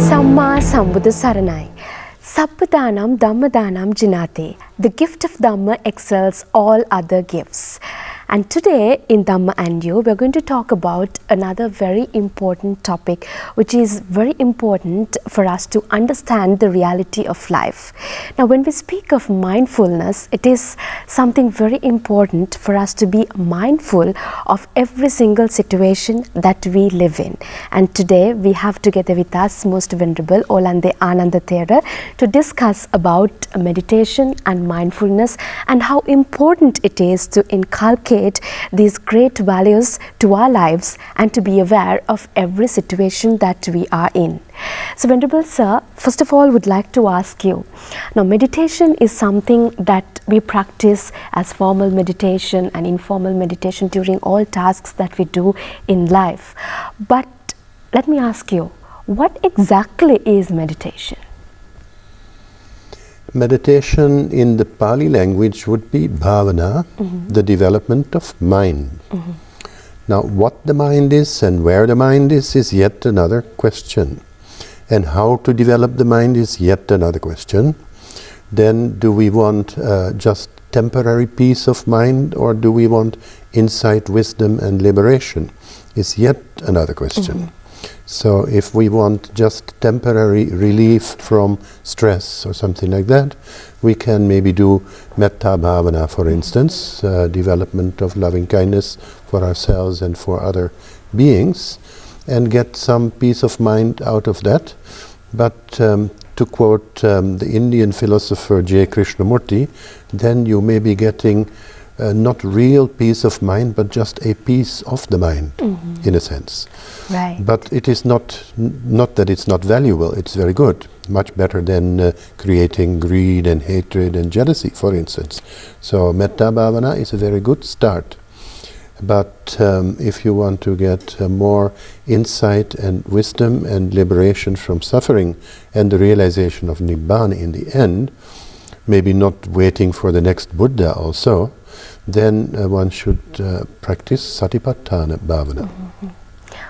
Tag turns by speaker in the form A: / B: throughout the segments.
A: Samma Sambuddha Saranai. Sabbadanam Dhammadanam Jinate. The gift of Dhamma excels all other gifts. And today in Dhamma and You, we are going to talk about another very important topic, which is very important for us to understand the reality of life. Now, when we speak of mindfulness, it is something very important for us to be mindful of every single situation that we live in. And today we have together with us Most Venerable Olande Ananda Thera to discuss about meditation and mindfulness and how important it is to inculcate these great values to our lives and to be aware of every situation that we are in. So, Venerable Sir, first of all, would like to ask you, now meditation is something that we practice as formal meditation and informal meditation during all tasks that we do in life. But let me ask you, what exactly is meditation?
B: Meditation in the Pali language would be bhavana, the development of mind. Now, what the mind is and where the mind is yet another question. And how to develop the mind is yet another question. Then, do we want just temporary peace of mind, or do we want insight, wisdom and liberation is yet another question. So if we want just temporary relief from stress or something like that, we can maybe do metta bhavana, for instance, development of loving kindness for ourselves and for other beings, and get some peace of mind out of that. But to quote the Indian philosopher J. Krishnamurti, then you may be getting not real peace of mind, but just a peace of the mind, in a sense.
A: Right.
B: But it is not that it's not valuable, it's very good, much better than creating greed and hatred and jealousy, for instance. So metta bhavana is a very good start. But if you want to get more insight and wisdom and liberation from suffering and the realization of Nibbana in the end, maybe not waiting for the next Buddha also, then one should practice satipatthana bhavana.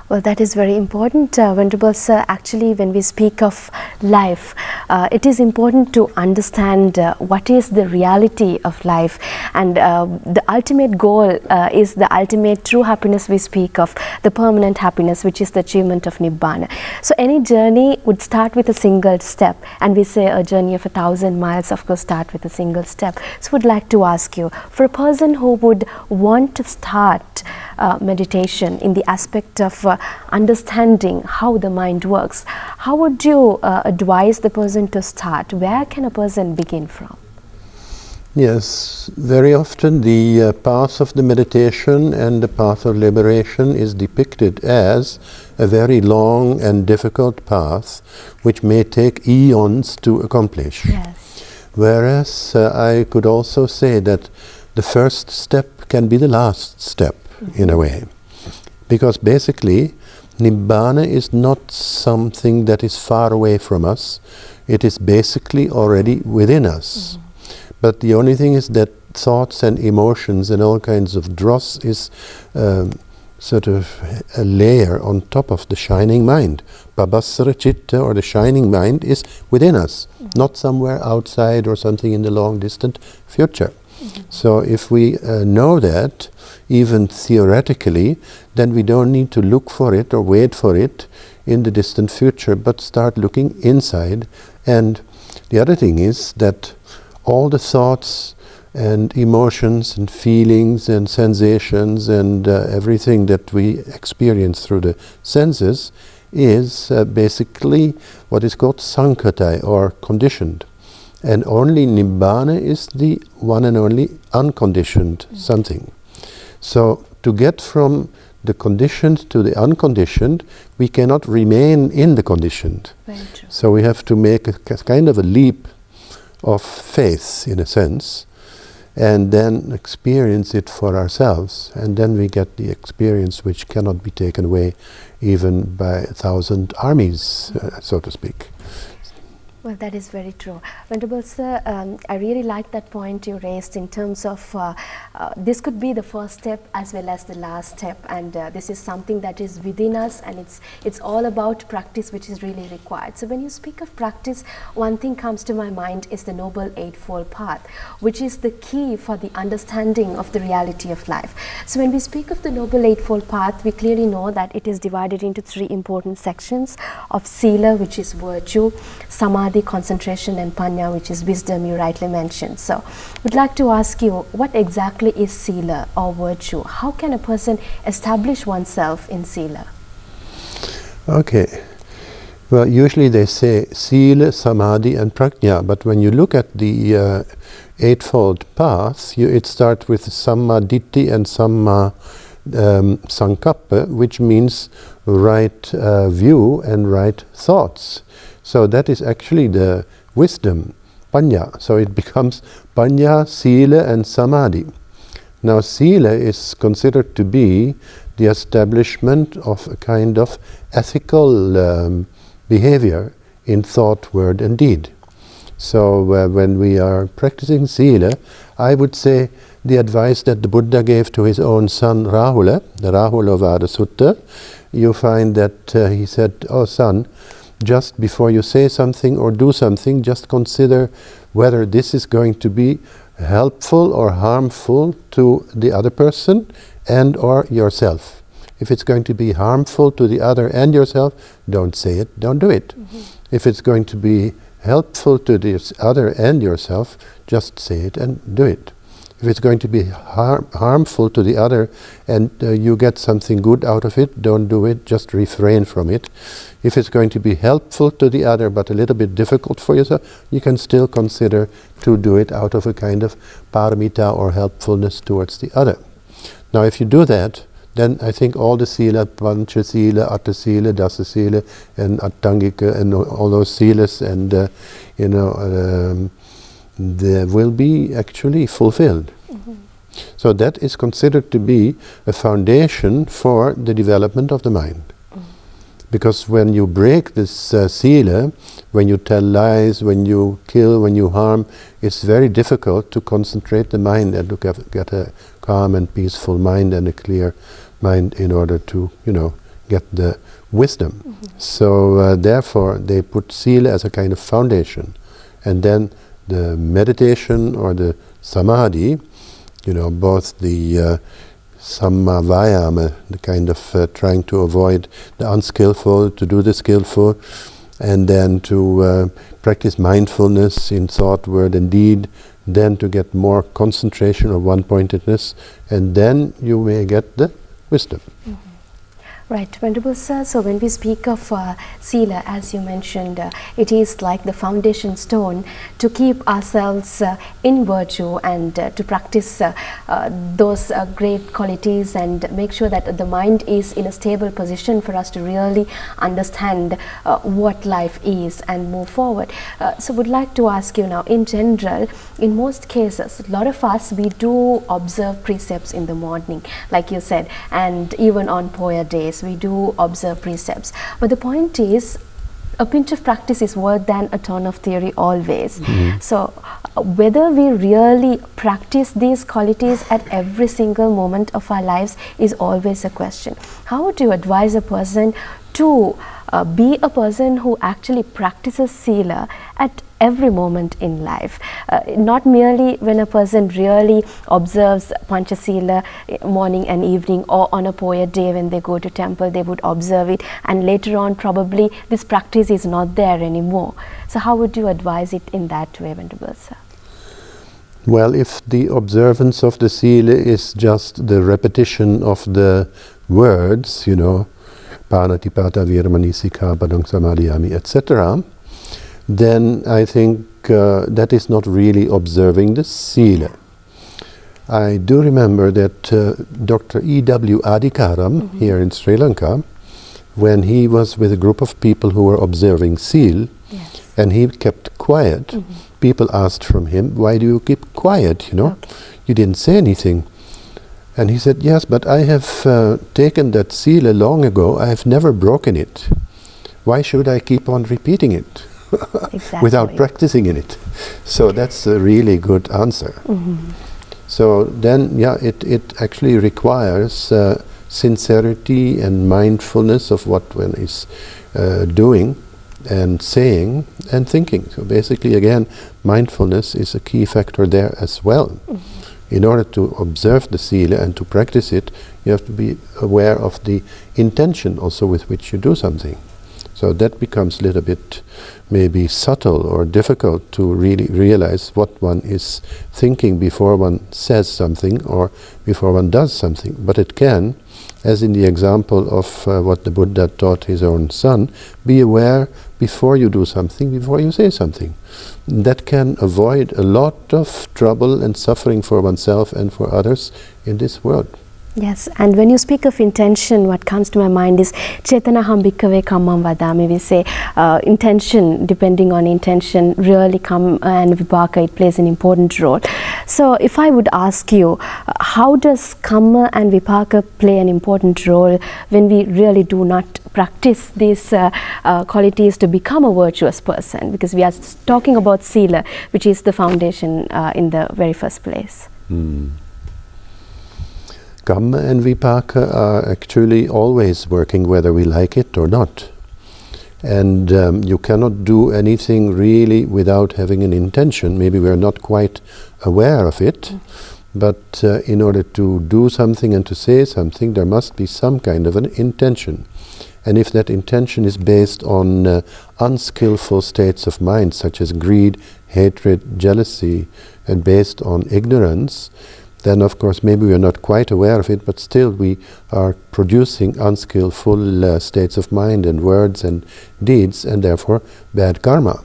A: Well, that is very important, Venerable Sir. Actually, when we speak of life, it is important to understand what is the reality of life, and the ultimate goal is the ultimate true happiness we speak of, the permanent happiness, which is the achievement of Nibbana. So any journey would start with a single step, and we say a journey of 1,000 miles, of course, start with a single step. So would like to ask you, for a person who would want to start meditation in the aspect of understanding how the mind works, how would you advise the person to start? Where can a person begin from?
B: Yes, very often the path of the meditation and the path of liberation is depicted as a very long and difficult path which may take eons to accomplish.
A: Yes.
B: Whereas I could also say that the first step can be the last step in a way. Because basically, Nibbana is not something that is far away from us. It is basically already within us. But the only thing is that thoughts and emotions and all kinds of dross is sort of a layer on top of the shining mind. Pabhasara citta, or the shining mind, is within us, not somewhere outside or something in the long distant future. So if we know that, even theoretically, then we don't need to look for it or wait for it in the distant future, but start looking inside. And the other thing is that all the thoughts and emotions and feelings and sensations and everything that we experience through the senses is basically what is called sankhatai, or conditioned. And only Nibbana is the one and only unconditioned something. So to get from the conditioned to the unconditioned, we cannot remain in the conditioned.
A: Very true.
B: So we have to make a kind of a leap of faith, in a sense, and then experience it for ourselves. And then we get the experience which cannot be taken away even by 1,000 armies, so to speak.
A: Well, that is very true. Venerable Sir, I really like that point you raised in terms of this could be the first step as well as the last step, and this is something that is within us, and it's all about practice, which is really required. So when you speak of practice, one thing comes to my mind is the Noble Eightfold Path, which is the key for the understanding of the reality of life. So when we speak of the Noble Eightfold Path, we clearly know that it is divided into three important sections of Sila, which is virtue, Samadhi, concentration, and Panya, which is wisdom, you rightly mentioned. So we'd like to ask you, what exactly is Sila or virtue? How can a person establish oneself in Sila?
B: Okay. Well, usually they say Sila, Samadhi, and Prajna, but when you look at the Eightfold Path, it starts with Samma Ditti and Samma Sankappa, which means right view and right thoughts. So that is actually the wisdom, Panya. So it becomes Panya, Sila, and Samadhi. Now Sila is considered to be the establishment of a kind of ethical behavior in thought, word, and deed. So when we are practicing Sila, I would say the advice that the Buddha gave to his own son Rahula, the Rahulavada Sutta, you find that he said, "Oh son, just before you say something or do something, just consider whether this is going to be helpful or harmful to the other person and or yourself. If it's going to be harmful to the other and yourself, don't say it, don't do it. If it's going to be helpful to the other and yourself, just say it and do it. If it's going to be harmful to the other and you get something good out of it, don't do it, just refrain from it. If it's going to be helpful to the other but a little bit difficult for yourself, you can still consider to do it out of a kind of paramita or helpfulness towards the other." Now if you do that, then I think all the Sila, Pancha Sila, Atta Sila, Dasa Sila, and Attangika, and all those Silas, and they will be actually fulfilled. So that is considered to be a foundation for the development of the mind. Because when you break this Sila, when you tell lies, when you kill, when you harm, it's very difficult to concentrate the mind and to get a calm and peaceful mind and a clear mind in order to, get the wisdom. So therefore they put Sila as a kind of foundation. And then the meditation or the Samadhi, both the Samma Vayama, the kind of trying to avoid the unskillful, to do the skillful, and then to practice mindfulness in thought, word, and deed, then to get more concentration or one-pointedness, and then you may get the wisdom.
A: Right, Venerable Sir, so when we speak of Sila, as you mentioned, it is like the foundation stone to keep ourselves in virtue and to practice those great qualities and make sure that the mind is in a stable position for us to really understand what life is and move forward. So would like to ask you now, in general, in most cases, a lot of us, we do observe precepts in the morning, like you said, and even on Poya days, we do observe precepts. But the point is, a pinch of practice is worse than a ton of theory always. So whether we really practice these qualities at every single moment of our lives is always a question. How would you advise a person to be a person who actually practices Sila at every moment in life, not merely when a person really observes Panchasila morning and evening, or on a Poya day when they go to temple they would observe it, and later on probably this practice is not there anymore. So how would you advise it in that way, Venerable Sir?
B: Well, if the observance of the Sila is just the repetition of the words, Panatipata Viramani Sikha Padang Samadhiyami, etc., then I think that is not really observing the Sila. I do remember that Dr. E.W. Adhikaram here in Sri Lanka, when he was with a group of people who were observing Sila, and he kept quiet, people asked from him, "Why do you keep quiet, You didn't say anything." And he said, "Yes, but I have taken that Sila long ago. I have never broken it. Why should I keep on repeating it?"
A: Exactly.
B: without practicing in it. So that's a really good answer. So then, it actually requires sincerity and mindfulness of what one is doing and saying and thinking. So basically, again, mindfulness is a key factor there as well. In order to observe the Sila and to practice it, you have to be aware of the intention also with which you do something. So that becomes a little bit maybe subtle or difficult to really realize what one is thinking before one says something or before one does something. But it can, as in the example of what the Buddha taught his own son, be aware before you do something, before you say something. That can avoid a lot of trouble and suffering for oneself and for others in this world.
A: Yes, and when you speak of intention, what comes to my mind is Chetanaham bhikkhave kammam vadami. We say intention, depending on intention, really kamma and vipaka, it plays an important role. So if I would ask you, how does kamma and vipaka play an important role when we really do not practice these qualities to become a virtuous person? Because we are talking about Sila, which is the foundation in the very first place.
B: Kamma and vipaka are actually always working whether we like it or not. And you cannot do anything really without having an intention. Maybe we are not quite aware of it, but in order to do something and to say something, there must be some kind of an intention. And if that intention is based on unskillful states of mind, such as greed, hatred, jealousy, and based on ignorance, then of course maybe we are not quite aware of it, but still we are producing unskillful states of mind and words and deeds, and therefore bad karma.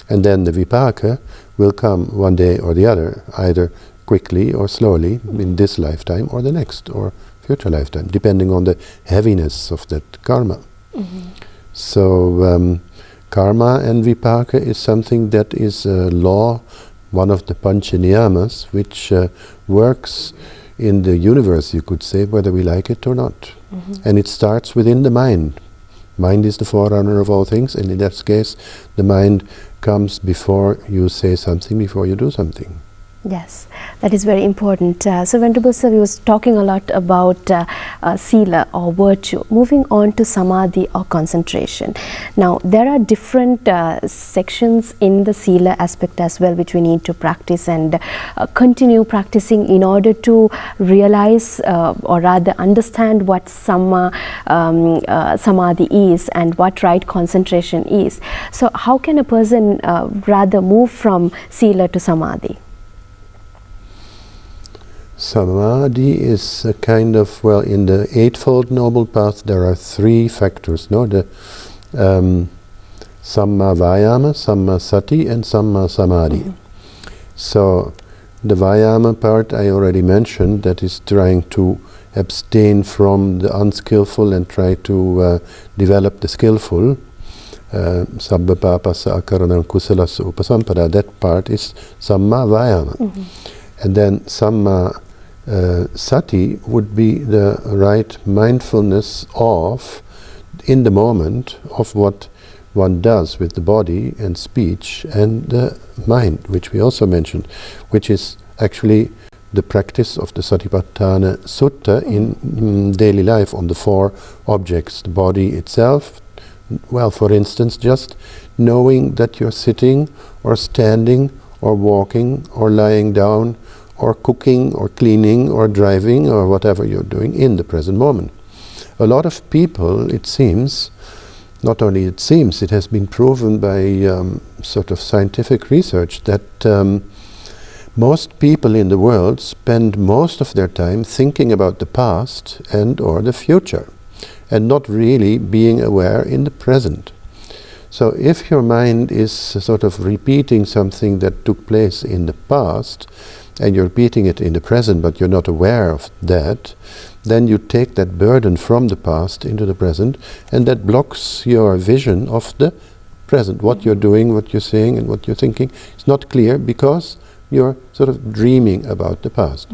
B: And then the vipaka will come one day or the other, either quickly or slowly in this lifetime or the next or future lifetime, depending on the heaviness of that karma. So karma and vipaka is something that is a law, one of the pancha niyamas, which works in the universe, you could say, whether we like it or not. And it starts within the mind. Mind is the forerunner of all things, and in that case, the mind comes before you say something, before you do something.
A: Yes, that is very important. So Venerable Sir, we was talking a lot about Sila or virtue. Moving on to Samadhi or concentration. Now, there are different sections in the Sila aspect as well, which we need to practice and continue practicing in order to realize or rather understand what Samadhi is and what right concentration is. So how can a person rather move from Sila to Samadhi?
B: Samadhi is a kind of, well, in the Eightfold Noble Path there are three factors, no? The Samma Vayama, Samma Sati and Samma Samadhi. So the Vayama part I already mentioned, that is trying to abstain from the unskillful and try to develop the skillful. Sabba Papasa Akaranam Kusalasa Upasampada, that part is Samma Vayama. And then Samma Sati would be the right mindfulness of, in the moment, of what one does with the body and speech and the mind, which we also mentioned, which is actually the practice of the Satipatthana Sutta in daily life on the four objects, the body itself. Well, for instance, just knowing that you're sitting or standing or walking or lying down or cooking or cleaning or driving or whatever you're doing in the present moment. A lot of people, it seems, not only it seems, it has been proven by sort of scientific research that most people in the world spend most of their time thinking about the past and or the future and not really being aware in the present. So if your mind is sort of repeating something that took place in the past and you're repeating it in the present but you're not aware of that, then you take that burden from the past into the present, and that blocks your vision of the present. What you're doing, what you're saying and what you're thinking is not clear because you're sort of dreaming about the past.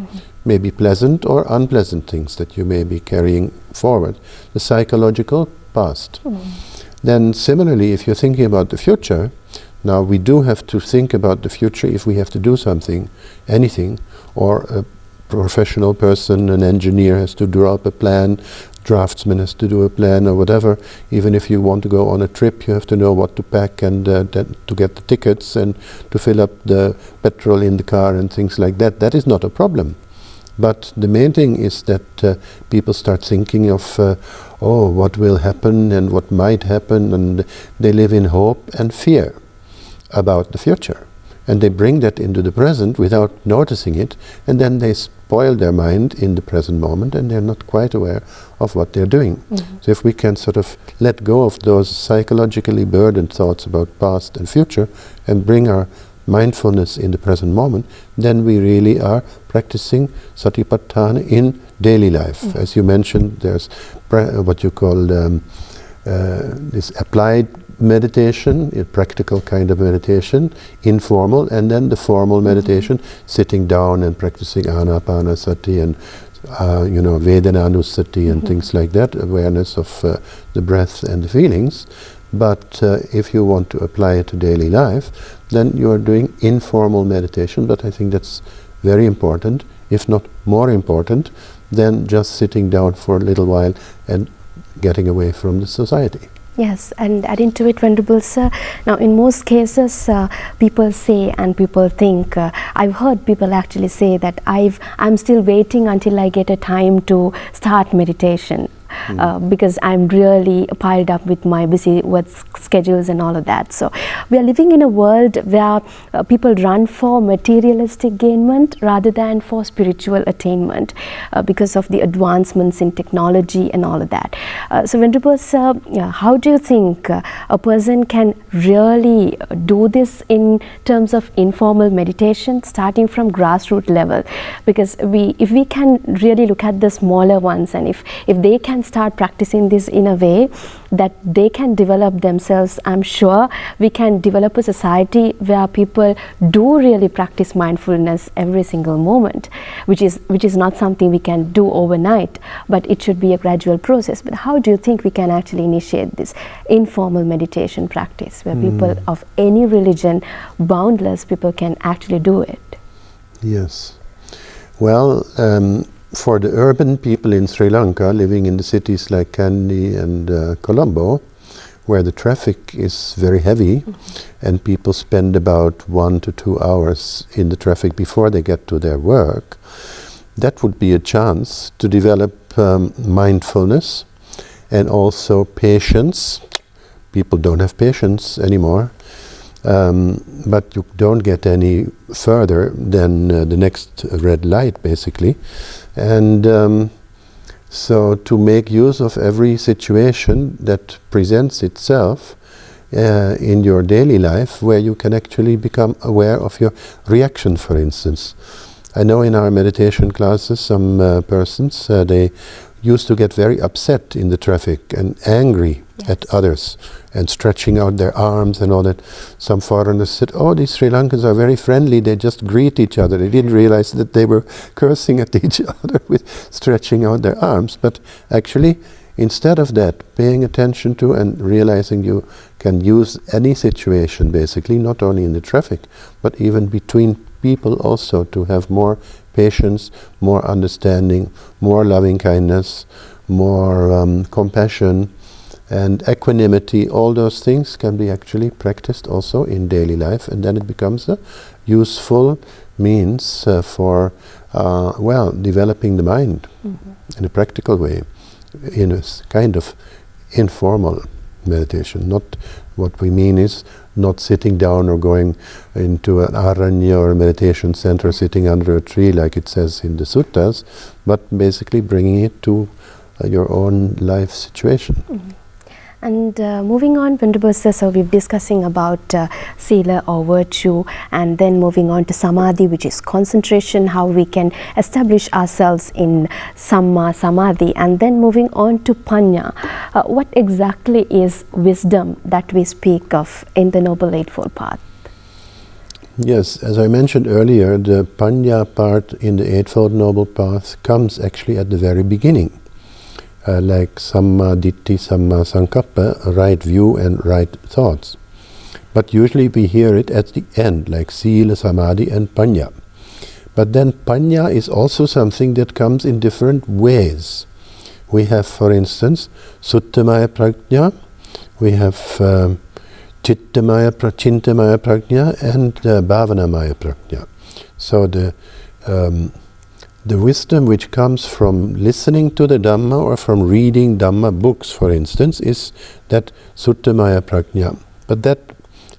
B: Maybe pleasant or unpleasant things that you may be carrying forward. The psychological past. Then similarly, if you're thinking about the future, now we do have to think about the future if we have to do something, anything, or a professional person, an engineer has to draw up a plan, draftsman has to do a plan or whatever. Even if you want to go on a trip, you have to know what to pack and to get the tickets and to fill up the petrol in the car and things like that. That is not a problem. But the main thing is that people start thinking of, what will happen and what might happen, and they live in hope and fear about the future. And they bring that into the present without noticing it, and then they spoil their mind in the present moment, and they're not quite aware of what they're doing. Mm-hmm. So if we can sort of let go of those psychologically burdened thoughts about past and future and bring our mindfulness in the present moment, then we really are practicing satipatthana in daily life. Mm-hmm. As you mentioned, there's what you call this applied meditation, a practical kind of meditation, informal, and then the formal meditation, sitting down and practicing anapanasati and vedananusati and things like that, awareness of the breath and the feelings. But if you want to apply it to daily life, then you are doing informal meditation. But I think that's very important, if not more important, than just sitting down for a little while and getting away from the society.
A: Yes, and adding to it, Venerable Sir, now in most cases people say and people think, I've heard people actually say that I'm still waiting until I get a time to start meditation. Because I'm really piled up with my busy work schedules and all of that. So we are living in a world where people run for materialistic gainment rather than for spiritual attainment because of the advancements in technology and all of that. So Venerable Sir, how do you think a person can really do this in terms of informal meditation, starting from grassroots level? Because if we can really look at the smaller ones, and if they can start practicing this in a way that they can develop themselves, I'm sure we can develop a society where people do really practice mindfulness every single moment, which is not something we can do overnight, but it should be a gradual process. But how do you think we can actually initiate this informal meditation practice where people of any religion, boundless people, can actually do it?
B: Yes. Well, for the urban people in Sri Lanka, living in the cities like Kandy and Colombo, where the traffic is very heavy, and people spend about 1 to 2 hours in the traffic before they get to their work, that would be a chance to develop mindfulness and also patience. People don't have patience anymore. But you don't get any further than the next red light, basically. And so to make use of every situation that presents itself in your daily life, where you can actually become aware of your reaction, for instance. I know in our meditation classes, some persons, they used to get very upset in the traffic and angry at others and stretching out their arms and all that. Some foreigners said, these Sri Lankans are very friendly, they just greet each other. They didn't realize that they were cursing at each other with stretching out their arms. But actually, instead of that, paying attention to and realizing you can use any situation, basically, not only in the traffic, but even between people also, to have more patience, more understanding, more loving kindness, more compassion, and equanimity. All those things can be actually practiced also in daily life, and then it becomes a useful means for developing the mind in a practical way, in a kind of informal meditation. Not what we mean is not sitting down or going into an aranya or a meditation center, sitting under a tree like it says in the suttas, but basically bringing it to your own life situation.
A: And moving on, Venerable Sir, so we're discussing about Sila or virtue, and then moving on to Samadhi, which is concentration, how we can establish ourselves in Samma Samadhi, and then moving on to Panya. What exactly is wisdom that we speak of in the Noble Eightfold Path?
B: Yes, as I mentioned earlier, the Panya part in the Eightfold Noble Path comes actually at the very beginning. like Samma Ditti, Samma Sankappa, right view and right thoughts. But usually we hear it at the end, like Sila, Samadhi and Panya. But then Panya is also something that comes in different ways. We have, for instance, Suttamaya Prajna, we have Chintamaya Prajna and Bhavanamaya Prajna. So the wisdom which comes from listening to the Dhamma or from reading Dhamma books, for instance, is that Suttamaya Prajna. But that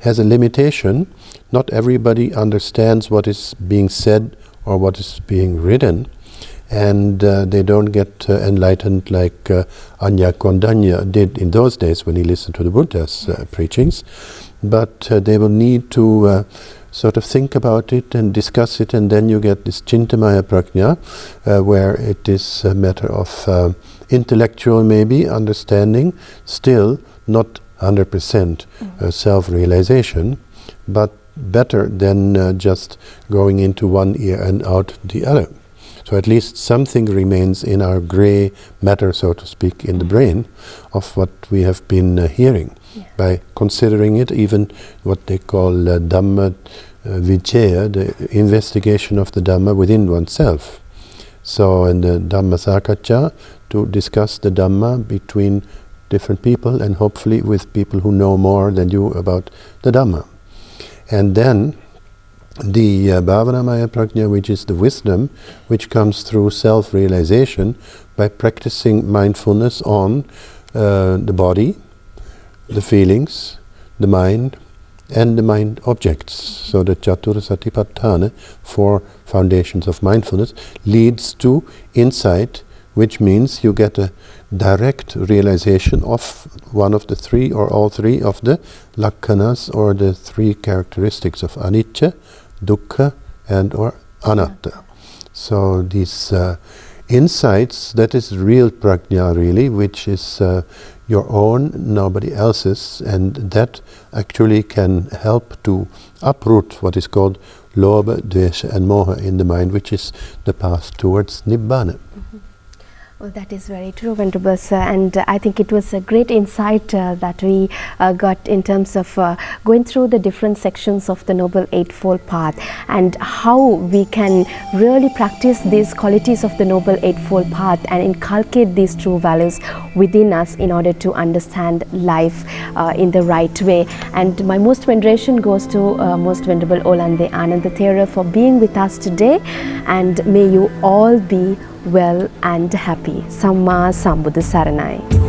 B: has a limitation. Not everybody understands what is being said or what is being written, and they don't get enlightened like Anya Kondanya did in those days when he listened to the Buddha's preachings. But they will need to sort of think about it and discuss it, and then you get this Chintamaya Prajna, where it is a matter of intellectual maybe understanding, still not 100% self-realization, but better than just going into one ear and out the other. So at least something remains in our grey matter, so to speak, in the brain of what we have been hearing, by considering it, even what they call Dhamma Vicaya, the investigation of the Dhamma within oneself. So in the Dhamma Sakacca, to discuss the Dhamma between different people, and hopefully with people who know more than you about the Dhamma. And then the Bhavanamaya Prajna, which is the wisdom which comes through self-realization by practicing mindfulness on the body, the feelings, the mind, and the mind objects. So the Chatura Satipatthana, 4 foundations of mindfulness, leads to insight, which means you get a direct realization of one of the 3 or all 3 of the lakkhanas, or the 3 characteristics of anicca, dukkha and or anatta. So these insights, that is real prajna really, which is your own, nobody else's, and that actually can help to uproot what is called lobha, dvesha and moha in the mind, which is the path towards nibbana.
A: Well, that is very true, Venerable Sir, and I think it was a great insight that we got in terms of going through the different sections of the Noble Eightfold Path, and how we can really practice these qualities of the Noble Eightfold Path and inculcate these true values within us in order to understand life in the right way. And my most veneration goes to Most Venerable Olande Anandathera for being with us today, and may you all be well and happy. Samma Sambuddha Saranai.